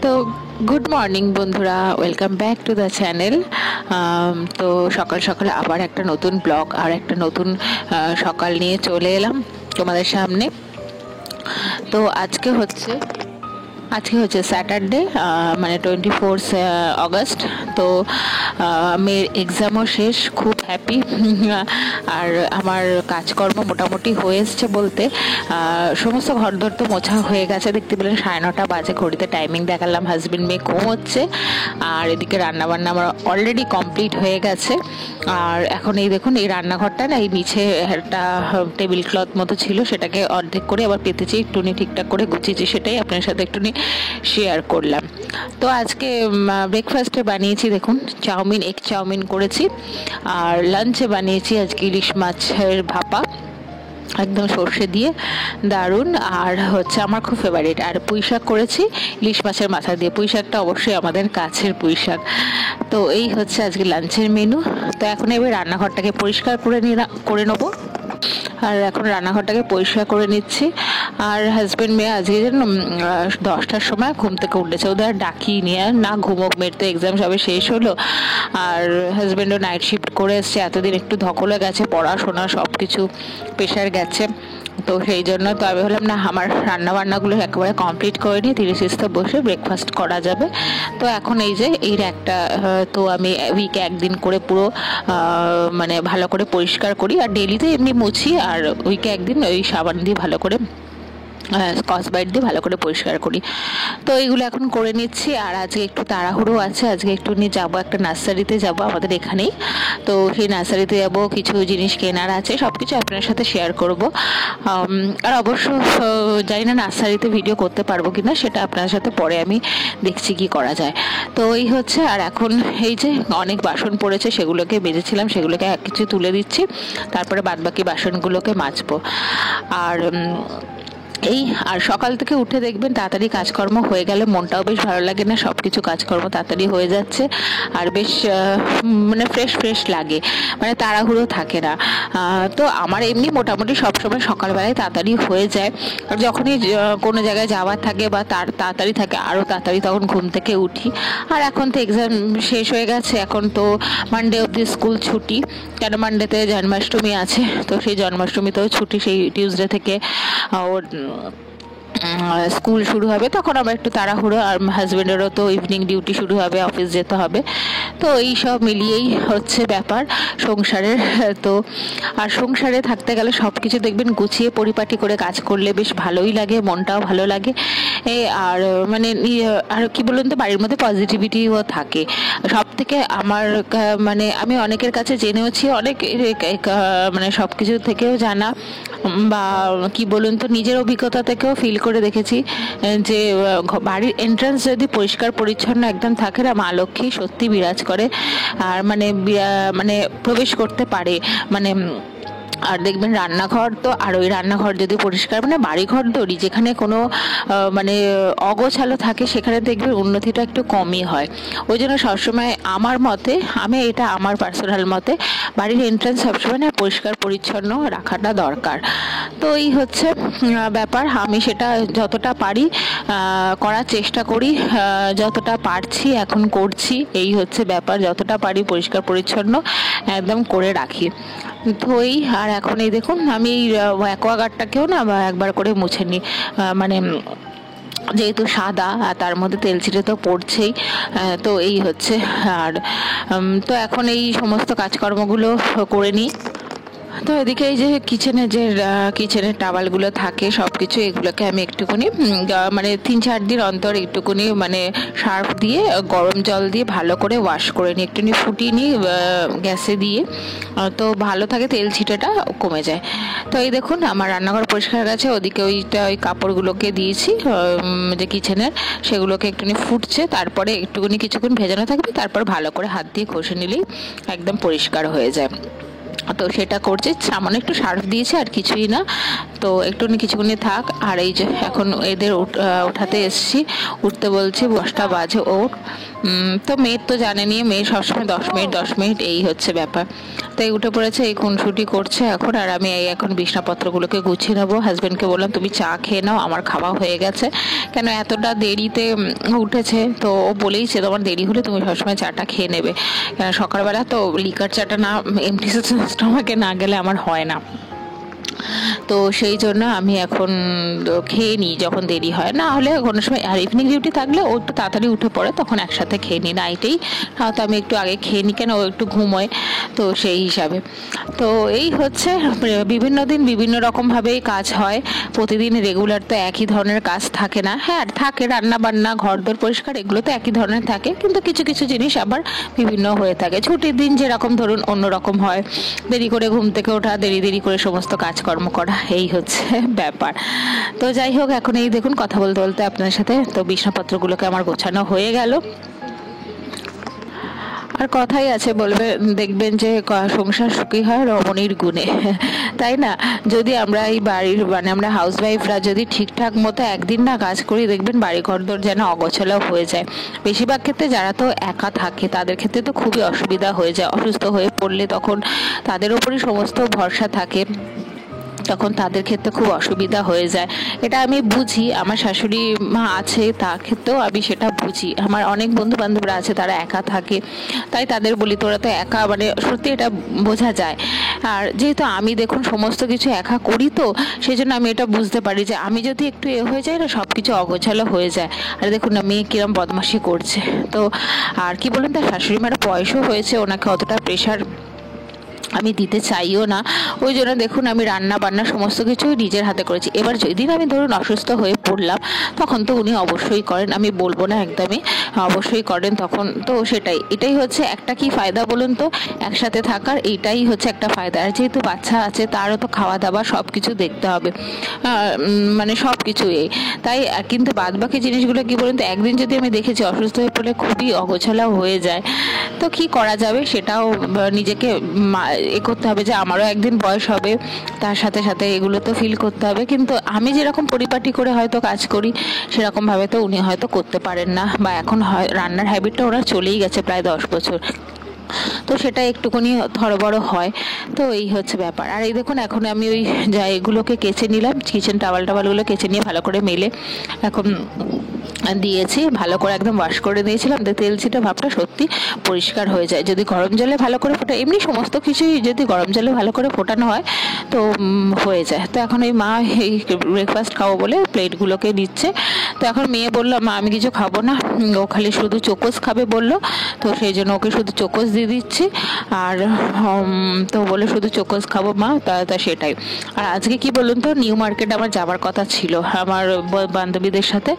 তো good morning বন্ধুরা, welcome back to the channel. তো সকাল সকাল আবার একটা নতুন ব্লগ আর একটা নতুন সকাল নিয়ে চলে এলাম তোমাদের সামনে। তো আজকে হচ্ছে স্যাটারডে, মানে 24 অগস্ট। তো মেয়ের এক্সামও শেষ, খুব হ্যাপি। আর আমার কাজকর্ম মোটামুটি হয়ে এসছে বলতে সমস্ত ঘরদোর তো মোছা হয়ে গেছে। দেখতে পেলেন 9:30 বাজে, ঘড়িতে টাইমিং দেখালাম, হাজবেন্ড মেয়ে ঘুমোচ্ছে। আর এদিকে রান্নাবান্না আমার অলরেডি কমপ্লিট হয়ে গেছে। আর এখন এই দেখুন, এই রান্নাঘরটা না, এই নিচে একটা টেবিল ক্লথ মতো ছিল, সেটাকে অর্ধেক করে আবার পেতেছি, একটুনি ঠিকঠাক করে গুছিয়েছি, সেটাই আপনার সাথে একটুনি শেয়ার করলাম। তো আজকে ব্রেকফাস্টে বানিয়েছি দেখুন চাউমিন, এগ চাউমিন করেছি। আর লাঞ্চে বানিয়েছি আজকে ইলিশ মাছের ভাপা, একদম সর্ষে দিয়ে, দারুণ। আর হচ্ছে আমার খুব ফেভারিট। আর পুঁই শাক করেছি ইলিশ মাছের মাথা দিয়ে। পুঁই শাকটা অবশ্যই আমাদের কাছের পুঁই শাক। তো এই হচ্ছে আজকে লাঞ্চের মেনু। তো এখন এবার রান্নাঘরটাকে পরিষ্কার করে নেবো। আর এখন রান্নাঘরটাকে পরিষ্কার করে নিচ্ছি। আর হাজব্যান্ড মেয়ে আজকে যেন 10টার সময় ঘুম থেকে উঠেছে, ওদের আর ডাকি নিয়ে না, ঘুমোক, মেয়ের তো এক্সাম সবে শেষ হলো। আর হাজব্যান্ডও নাইট শিফট করে এসছে, এতদিন একটু ধকলে গেছে, পড়াশোনা সব কিছু প্রেশার গেছে। তো সেই জন্য তো আমি ভাবলাম না, আমার রান্নাবান্নাগুলো একেবারে কমপ্লিট করে নিয়ে 30 বসে ব্রেকফাস্ট করা যাবে। তো এখন এই যে এর একটা তো আমি উইকে একদিন করে পুরো মানে ভালো করে পরিষ্কার করি। আর ডেলিতে এমনি মুছি, আর উইকে একদিন ওই সাবান দিয়ে ভালো করে, স্কচ ব্রাইট দিয়ে ভালো করে পরিষ্কার করি। তো এইগুলো এখন করে নিচ্ছি। আর আজকে একটু তাড়াহুড়ো আছে, আজকে একটু নিয়ে যাবো, একটা নার্সারিতে যাব আমাদের এখানেই। তো সেই নার্সারিতে যাব, কিছু জিনিস কেনার আছে, সব কিছু আপনার সাথে শেয়ার করব। আর অবশ্য জানি না নার্সারিতে ভিডিও করতে পারবো কিনা, সেটা আপনার সাথে পরে আমি দেখছি কি করা যায়। তো এই হচ্ছে। আর এখন এই যে অনেক বাসন পড়েছে, সেগুলোকে বেজেছিলাম, সেগুলোকে এক কিছু তুলে দিচ্ছি, তারপরে বাদবাকি বাসনগুলোকে মাজবো। আর আর সকাল থেকে উঠে দেখবেন তাড়াতাড়ি কাজকর্ম হয়ে গেলে মনটাও বেশ ভালো লাগে, না সব কিছু কাজকর্ম তাড়াতাড়ি হয়ে যাচ্ছে। আর বেশ মানে ফ্রেশ লাগে, মানে তাড়াহুড়ো থাকে না। তো আমার এমনি মোটামুটি সবসময় সকালবেলায় তাড়াতাড়ি হয়ে যায়। আর যখনই কোনো জায়গায় যাওয়ার থাকে বা তাড়াতাড়ি থাকে, আরও তাড়াতাড়ি তখন ঘুম থেকে উঠি। আর এখন তো এক্সাম শেষ হয়ে গেছে, এখন তো মানডে অবধি স্কুল ছুটি, কেন মানডেতে জন্মাষ্টমী আছে, তো সেই জন্মাষ্টমীতেও ছুটি, সেই টিউসডে থেকে ওর স্কুল শুরু হবে, তখন আবার একটু তাড়াহুড়ো। আর হাজব্যান্ডেরও তো ইভিনিং ডিউটি শুরু হবে, অফিস যেতে হবে। তো এই সব মিলিয়েই হচ্ছে ব্যাপার সংসারের। তো আর সংসারে থাকতে গেলে সব কিছু দেখবেন গুছিয়ে পরিপাটি করে কাজ করলে বেশ ভালোই লাগে, মনটাও ভালো লাগে। আর মানে আর কি বলুন তো, বাড়ির মধ্যে পজিটিভিটিও থাকে। সব থেকে আমার মানে আমি অনেকের কাছে জেনেওছি, অনেক মানে সব কিছু থেকেও জানা, বা কি বলুন তো নিজের অভিজ্ঞতা থেকেও ফিল করে দেখেছি যে বাড়ির এন্ট্রান্স যদি পরিষ্কার পরিচ্ছন্ন একদম থাকে না, মা লক্ষ্মী সত্যি বিরাজ করে, আর মানে প্রবেশ করতে পারে। মানে আর দেখবেন রান্নাঘর তো, আর ওই রান্নাঘর যদি পরিষ্কার, মানে বাড়িঘর দড়ি যেখানে কোনো মানে অগোছালো থাকে, সেখানে দেখবেন উন্নতিটা একটু কমই হয়। ওই জন্য সবসময় আমার মতে, এটা আমার পার্সোনাল মতে, বাড়ির এন্ট্রান্স সবসময় না পরিষ্কার পরিচ্ছন্ন রাখাটা দরকার। তো এই হচ্ছে ব্যাপার। আমি সেটা যতটা পারি করার চেষ্টা করি, যতটা পারছি এখন করছি। এই হচ্ছে ব্যাপার, যতটা পারি পরিষ্কার পরিচ্ছন্ন একদম করে রাখি। তো আর এখন এই দেখুন, আমি অ্যাকোয়াগার্ডটাকেও না একবার করে মুছে নিই, মানে যেহেতু সাদা আর তার মধ্যে তেল ছিটে তো পড়ছেই। তো এই হচ্ছে। আর তো এখন এই সমস্ত কাজকর্মগুলো করে নিই। তো এদিকে এই যে কিচেনের টাওয়ালগুলো থাকে সব কিছু, এগুলোকে আমি একটুখানি মানে 3-4 দিন অন্তর একটুখানি মানে সার্ফ দিয়ে গরম জল দিয়ে ভালো করে ওয়াশ করে নিই, একটুখানি ফুটিয়ে নিই গ্যাসে দিয়ে, তো ভালো থাকে, তেল ছিটেটা কমে যায়। তো এই দেখুন আমার রান্নাঘর পরিষ্কার গেছে। ওদিকে ওই কাপড়গুলোকে দিয়েছি যে কিচেনের, সেগুলোকে একটুখানি ফুটছে, তারপরে একটুখানি কিছুক্ষণ ভেজানো থাকবে, তারপর ভালো করে হাত দিয়ে ঘষে নিলেই একদম পরিষ্কার হয়ে যায়। তো সেটা করছি, সামান্য একটু সার্ফ দিয়েছি, আর কিছুই না। তো একটুখানি কিছুক্ষণই থাক। আর এই যে এখন এদের ওঠাতে এসছি, উঠতে বলছি, 10টা বাজে ওঠ। তো মেয়ের তো জানেনি, মেয়ে সবসময় 10 মিনিট এই হচ্ছে ব্যাপার। তাই উঠে পড়েছে, এই খুনসুটি করছে এখন। আর আমি এই এখন বিছনাপত্রগুলোকে গুছিয়ে নেবো। হাজব্যান্ডকে বললাম তুমি চা খেয়ে নাও, আমার খাওয়া হয়ে গেছে। কেন এতটা দেরিতে উঠেছে, তো ও বলেইছে তোমার দেরি হলে তুমি সবসময় চাটা খেয়ে নেবে, কেন সকালবেলা তো লিকার চাটা না এমটি স্টমাকে না গেলে আমার হয় না। তো সেই জন্য আমি এখন খেয়ে নিই যখন দেরি হয়, না হলে কোনো সময়। আর ইভিনিং ডিউটি থাকলে ও একটু তাড়াতাড়ি উঠে পড়ে, তখন একসাথে খেয়ে নিই। নাইটেই হয়তো আমি একটু আগে খেয়ে নিই, কেন ও একটু ঘুমোয়, তো সেই হিসাবে। তো এই হচ্ছে, বিভিন্ন দিন বিভিন্ন রকমভাবেই কাজ হয়। প্রতিদিন রেগুলার তো একই ধরনের কাজ থাকে না। হ্যাঁ থাকে, রান্না বান্না ঘরদোর পরিষ্কার এগুলো তো একই ধরনের থাকে, কিন্তু কিছু কিছু জিনিস আবার বিভিন্ন হয়ে থাকে। ছুটির দিন যেরকম ধরুন অন্যরকম হয়, দেরি করে ঘুম থেকে ওঠা, দেরি দেরি করে সমস্ত কাজকর্ম করা, এই হচ্ছে ব্যাপার। তো যাই হোক, এখন এই দেখুন কথা বলতে বলতে আপনার সাথে তো বিছনাপত্রগুলোকে আমার গোছানো হয়ে গেল। আর কথাই আছে, বলবে দেখবেন যে সংসার সুখী হয় রমণীর গুণে, তাই না? যদি আমরা এই বাড়ির আমরা হাউস ওয়াইফরা যদি ঠিকঠাক মতো একদিন না কাজ করি, দেখবেন বাড়ি ঘরদোর যেন অগোছালো হয়ে যায়। বেশিরভাগ ক্ষেত্রে যারা তো একা থাকে তাদের ক্ষেত্রে তো খুবই অসুবিধা হয়ে যায়। অসুস্থ হয়ে পড়লে তখন তাদের উপরই সমস্ত ভরসা থাকে, তখন তাদের ক্ষেত্রে খুব অসুবিধা হয়ে যায়। এটা আমি বুঝি, আমার শাশুড়ি মা আছে তার ক্ষেত্রেও আমি সেটা বুঝি। আমার অনেক বন্ধু বান্ধবরা আছে তারা একা থাকে, তাই তাদের বলি তোরা তো একা, সত্যি এটা বোঝা যায়। আর যেহেতু আমি দেখুন সমস্ত কিছু একা করি, তো সেই জন্য আমি এটা বুঝতে পারি যে আমি যদি একটু হয়ে যায় না, সব কিছু অগোছালো হয়ে যায়। আর দেখুন না মেয়ে কিরম বদমাশি করছে। তো আর কি বলেন, তার শাশুড়ি মার বয়সও হয়েছে, ওনাকে অতটা প্রেশার আমি দিতে চাইও না। ওই জন্য দেখুন আমি রান্না বান্না সমস্ত কিছু নিজের হাতে করেছি। এবার যেদিন আমি ধরুন অসুস্থ হয়ে পড়লাম, তখন তো উনি অবশ্যই করেন, আমি বলবো না একদমই, অবশ্যই করেন তখন। তো এটাই হচ্ছে একটা কি ফায়দা বলুন তো, একসাথে থাকার এইটাই হচ্ছে একটা ফায়দা। আর যেহেতু বাচ্চা আছে তারও তো খাওয়া দাওয়া সব কিছু দেখতে হবে, সব কিছু তাই। কিন্তু বাদ বাকি জিনিসগুলো কি বলুন তো, একদিন যদি আমি দেখেছি অসুস্থ হয়ে পড়লে খুবই অগোছালো হয়ে যায়, তো কি করা যাবে, সেটাও নিজেকে করতে হবে যে আমারও একদিন বয়স হবে, তার সাথে সাথে এগুলো তো ফিল করতে হবে। কিন্তু আমি যেরকম পরিপাটি করে হয়তো কাজ করি, সেরকম ভাবে তো উনি হয়তো করতে পারেন না, বা এখন রান্নার হ্যাবিটটা ওনার চলেই গেছে প্রায় 10 বছর, তো সেটা একটুখানি থড়বড় হয়। তো এই হচ্ছে ব্যাপার। আর এই দেখুন এখন আমি ওই এগুলোকে কেচে নিলাম, কিচেন টাওয়ালগুলো কেচে নিয়ে ভালো করে মেলে এখন দিয়েছি, ভালো করে একদম ওয়াশ করে দিয়েছিলাম, তেল ছিটা ভাবটা সত্যি পরিষ্কার হয়ে যায় যদি গরম জলে ভালো করে ফোটা। এমনি সমস্ত কিছুই যদি গরম জলে ভালো করে ফোটানো হয় তো হয়ে যায়। তো এখন এই মা এই ব্রেকফাস্ট খাবো বলে প্লেটগুলোকে দিচ্ছে। তো এখন মেয়ে বললো মা আমি কিছু খাবো না, ও খালি শুধু চোকোস খাবে বললো, তো সেই জন্য ওকে শুধু চোকোস দিয়ে দিচ্ছি। আর তো বলে শুধু চোকোস খাবো মা, তা সেটাই। আর আজকে কি বলুন তো, নিউ মার্কেট আমার যাওয়ার কথা ছিল আমার বান্ধবীদের সাথে,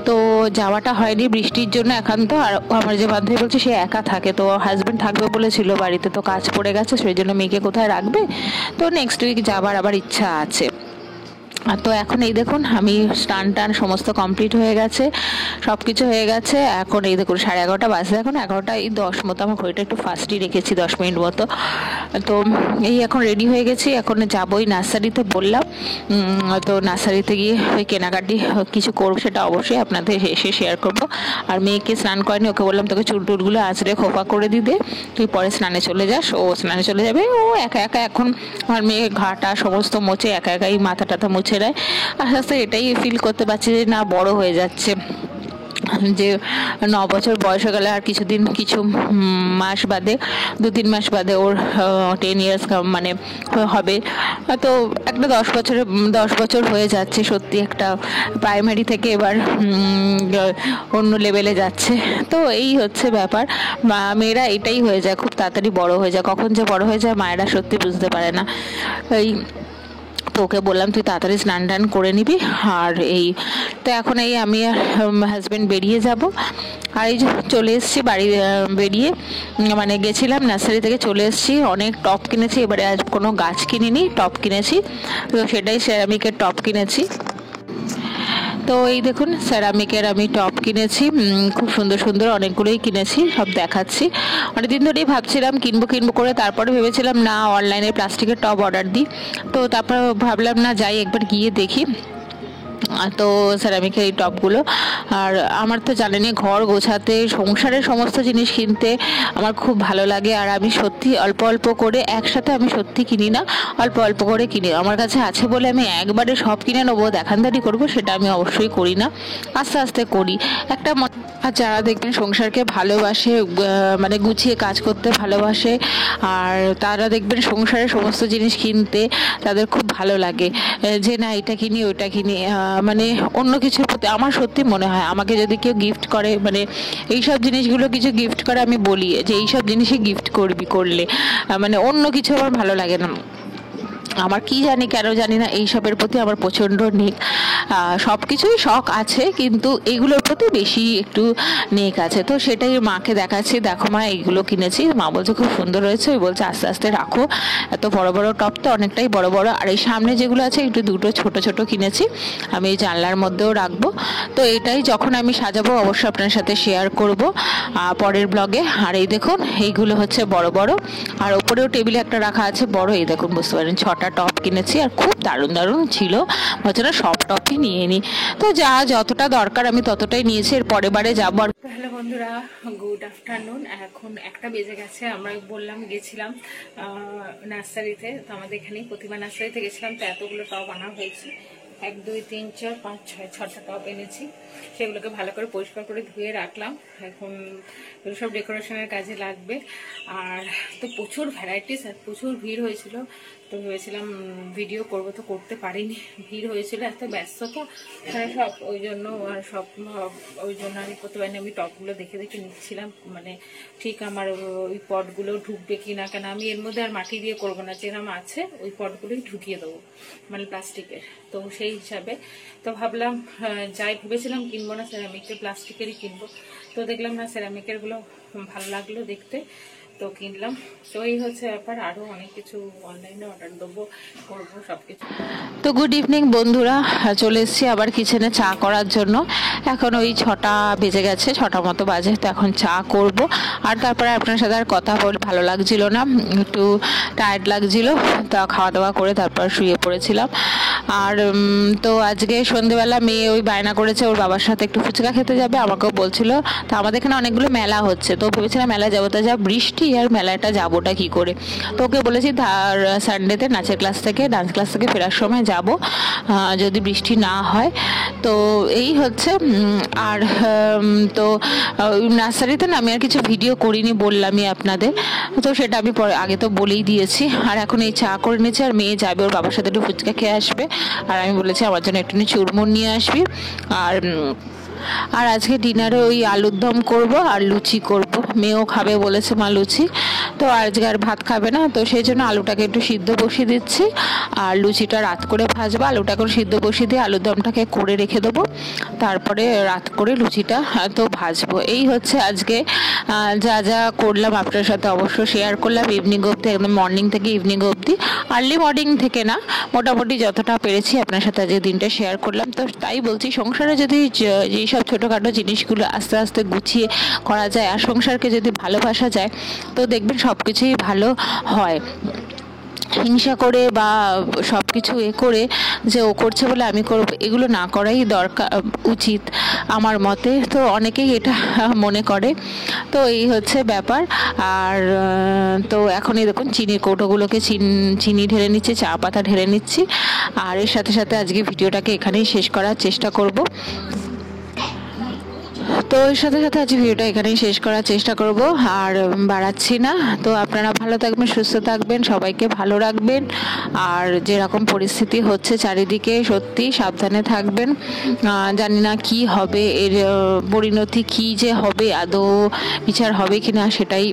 তো যাওয়াটা হয়নি বৃষ্টির জন্য একান্ত। আর আমার যে বান্ধবী বলছে সে একা থাকে, তো হাজবেন্ড থাকবে বলেছিল বাড়িতে, তো কাজ পড়ে গেছে, সেই জন্য মেয়েকে কোথায় রাখবে, তো নেক্সট উইক যাবার আবার ইচ্ছা আছে। তো এখন এই দেখুন আমি স্নান সমস্ত কমপ্লিট হয়ে গেছে, সব কিছু হয়ে গেছে। এখন এই দেখুন 11:30 বাজে, এখন 11:10 মতো, আমার ঘড়িটা একটু ফাস্টই রেখেছি 10 মিনিট মতো। তো এই এখন রেডি হয়ে গেছি, এখন যাবোই নার্সারিতে বললাম। তো নার্সারিতে গিয়ে ওই কেনাকাটি কিছু করবো, সেটা অবশ্যই আপনাদের এসে শেয়ার করবো। আর মেয়েকে স্নান করেনি, ওকে বললাম তোকে চুল টুলগুলো আঁচড়ে খোপা করে দিতে, তুই পরে স্নানে চলে যাস। ও স্নানে চলে যাবে, ও একা একা এখন আমার মেয়ে ঘাটা সমস্ত মোছে, একা একাই মাথা টাথা মুছে দেয়। আস্তে আস্তে এটাই ফিল করতে পারছি যে না বড় হয়ে যাচ্ছে, যে 9 বছর বয়স হয়ে গেলে আর কিছু মাস বাদে 2-3 মাস বাদে ওর 10 ইয়ার্স হবে। তো একটা 10 বছর হয়ে যাচ্ছে, সত্যি একটা প্রাইমারি থেকে এবার অন্য লেভেলে যাচ্ছে। তো এই হচ্ছে ব্যাপার, মেয়েরা এটাই হয়ে যায়, খুব তাড়াতাড়ি বড় হয়ে যায়, কখন যে বড় হয়ে যায় মায়েরা সত্যি বুঝতে পারে না। এই তো ওকে বললাম তুই তাড়াতাড়ি স্নান টান করে নিবি। আর এই তো এখন এই আমি আর হাজবেন্ড বেরিয়ে যাব। আর এই যে চলে এসেছি বাড়ি, বেরিয়ে গেছিলাম নার্সারি থেকে, চলে এসেছি। অনেক টপ কিনেছি, এবারে আজ কোনো গাছ কিনিনি, টপ কিনেছি, তো সেটাই সেরামিকের টপ কিনেছি। তো এই দেখুন সেরামিকের আমি টপ কিনেছি, খুব সুন্দর সুন্দর অনেকগুলোই কিনেছি, সব দেখাচ্ছি। অনেকদিন ধরেই ভাবছিলাম কিনবো কিনবো করে, তারপরে ভেবেছিলাম না অনলাইনে প্লাস্টিকের টপ অর্ডার দিই। তো তারপর ভাবলাম না যাই একবার গিয়ে দেখি। তো সেরামিকের এই টপগুলো, আর আমার তো জানেনই ঘর গোছাতে সংসারের সমস্ত জিনিস কিনতে আমার খুব ভালো লাগে। আর আমি সত্যি অল্প অল্প করে, একসাথে আমি সত্যি কিনি না, অল্প অল্প করে কিনি। আমার কাছে আছে বলে আমি একবারে সব কিনে নেবো, দেখানদারি করবো, সেটা আমি অবশ্যই করি না, আস্তে আস্তে করি একটা। আর যারা দেখবেন সংসারকে ভালোবাসে, মানে গুছিয়ে কাজ করতে ভালোবাসে, আর তারা দেখবেন সংসারের সমস্ত জিনিস কিনতে তাদের খুব ভালো লাগে, যে না এটা কিনি ওইটা কিনি। মানে অন্য কিছুর প্রতি আমার সত্যি মনে হয়, আমাকে যদি কেউ গিফট করে, মানে এইসব জিনিসগুলো কিছু গিফট করে, আমি বলি যে এইসব জিনিসই গিফট করবি, করলে মানে অন্য কিছু আমার ভালো লাগে না। আমার কি জানি কেন জানি না এইসবের প্রতি আমার প্রচণ্ড নেক। সব কিছুই শখ আছে, কিন্তু এইগুলোর প্রতি বেশি একটু নেক আছে। তো সেটাই মাকে দেখাচ্ছি, দেখো মা এইগুলো কিনেছি। মা বলছে খুব সুন্দর হয়েছে, ওই বলছে আস্তে আস্তে রাখো, এত বড় বড় টপ তো অনেকটাই বড় বড়। আর এই সামনে যেগুলো আছে একটু দুটো ছোট ছোট কিনেছি, আমি এই জানলার মধ্যেও রাখবো। তো এটাই যখন আমি সাজাবো অবশ্যই আপনার সাথে শেয়ার করব পরের ব্লগে। আর এই দেখুন এইগুলো হচ্ছে বড় বড়, আর ওপরেও টেবিলে একটা রাখা আছে বড়। এই দেখুন বুঝতে পারেন 6টা টপ কিনেছি, আর খুব দারুণ দারুণ ছিল, হচ্ছে না সব টপই নিয়ে নিই। তো যা যতটা দরকার আমি ততটাই নিয়েছি, এর পরের বারে যাবো। আর হ্যালো বন্ধুরা, গুড আফটারনুন। এখন 1টা বেজে গেছে। আমরা বললাম গেছিলাম নার্সারিতে, তো আমাদের এখানেই প্রতিমা নার্সারিতে গেছিলাম। তো এতগুলো টপ আনা হয়েছে, 1 2 3 4 5 6 6টা টপ এনেছি। সেগুলোকে ভালো করে পরিষ্কার করে ধুয়ে রাখলাম, এখন এগুলো সব ডেকোরেশনের কাজে লাগবে। আর তো প্রচুর ভ্যারাইটিস, আর প্রচুর ভিড় হয়েছিল। তো ভেবেছিলাম ভিডিও করব, তো করতে পারিনি, ভিড় হয়েছিল, এত ব্যস্ততা সব, ওই জন্য আর সব ওই জন্য আমি করতে পারিনি। আমি টপগুলো দেখে দেখে নিচ্ছিলাম, মানে ঠিক আমার ওই পটগুলো ঢুকবে কি না, কেন আমি এর মধ্যে আর মাটি দিয়ে করবো না, যেরকম আছে ওই পটগুলোই ঢুকিয়ে দেবো, মানে প্লাস্টিকের। তো সেই হিসাবে তো ভাবলাম যাই ভেবেছিলাম কিনবো না, সেরামিকের প্লাস্টিকেরই কিনবো। তো দেখলাম না সেরামিকেরগুলো ভালো লাগলো দেখতে, তো কিনলাম। তো এই হচ্ছে ব্যাপার, আরও অনেক কিছু অনলাইনে অর্ডার দেবো, করবো সবকিছু। তো গুড ইভিনিং বন্ধুরা, চলে এসেছি আবার কিচেনে চা করার জন্য। এখন ওই 6টা বেজে গেছে, 6টা মতো বাজে। তো এখন চা করব, আর তারপরে আপনার সাথে আর কথা বলে ভালো লাগছিল না, একটু টায়ার্ড লাগছিল। তা খাওয়া দাওয়া করে তারপর শুয়ে পড়েছিলাম। আর তো আজকে সন্ধেবেলা মেয়ে ওই বায়না করেছে ওর বাবার সাথে একটু ফুচকা খেতে যাবে, আমাকেও বলছিল। তো আমাদের এখানে অনেকগুলো মেলা হচ্ছে, তো ভেবেছিলাম মেলা যাবো, তা যা বৃষ্টি, আর মেলাটা যাবোটা কি করে। তো ওকে বলেছি সানডেতে নাচের ক্লাস থেকে, ডান্স ক্লাস থেকে ফেরার সময় যাব, যদি বৃষ্টি না হয়। তো এই হচ্ছে। আর তো নার্সারিতে না আমি আর কিছু ভিডিও করিনি, বললামই আপনাদের, তো সেটা আমি আগে তো বলেই দিয়েছি। আর এখন এই চা করে নিয়েছি, আর মেয়ে যাবে ওর বাবার সাথে একটু ফুচকা খেয়ে আসবে, আর আমি বলেছি আমার জন্য একটুখানি চুরমুর নিয়ে আসবি। আর আজকে ডিনারে ওই আলুর দম করবো আর লুচি করব, মেয়েও খাবে বলেছে মা লুচি। তো আজকে আর ভাত খাবে না, তো সেই জন্য আলুটাকে একটু সিদ্ধ বসিয়ে দিচ্ছি, আর লুচিটা রাত করে ভাজবো। আলুটা করে সিদ্ধ বসিয়ে দিয়ে আলুর দমটাকে করে রেখে দেবো, তারপরে রাত করে লুচিটা তো ভাজবো। এই হচ্ছে আজকে যা যা করলাম আপনার সাথে অবশ্য শেয়ার করলাম, ইভিনিং অবধি, একদম মর্নিং থেকে ইভিনিং অবধি। আর্লি মর্নিং থেকে না, মোটামুটি যতটা পেরেছি আপনার সাথে আজকে দিনটা শেয়ার করলাম। তো তাই বলছি, সংসারে যদি যেসব ছোটোখাটো জিনিসগুলো আস্তে আস্তে গুছিয়ে করা যায়, আর সংসারকে যদি ভালোবাসা যায়, তো দেখবেন সব কিছুই ভালো হয়। হিংসা করে বা সব কিছু করে যে ও করছে বলে আমি করব, এগুলো না করাই উচিত আমার মতে। তো অনেকেই এটা মনে করে, তো এই হচ্ছে ব্যাপার। আর তো এখনই দেখুন চিনির কৌটোগুলোকে চিনি ঢেলে নিচ্ছি, চা পাতা ঢেলে নিচ্ছি। আর এর সাথে সাথে আজকে ভিডিওটাকে এখানেই শেষ করার চেষ্টা করব। তো এর সাথে সাথে আজ ভিডিওটা এখানেই শেষ করার চেষ্টা করব, আর বাড়াচ্ছি না। তো আপনারা ভালো থাকবেন, সুস্থ থাকবেন, সবাইকে ভালো রাখবেন। আর যেরকম পরিস্থিতি হচ্ছে চারিদিকে, সত্যি সাবধানে থাকবেন। জানি না কি হবে, এর পরিণতি কি যে হবে, আদৌ বিচার হবে কিনা সেটাই।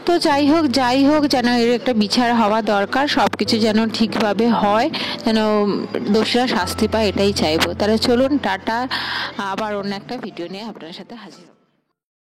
তো যাই হোক যেন এর একটা বিচার হওয়া দরকার, সব কিছু যেন ঠিকভাবে হয়, যেন দোষীরা শাস্তি পায়, এটাই চাইবো। তাহলে চলুন টাটা, আবার অন্য একটা ভিডিও নিয়ে আপনার সাথে হাজির।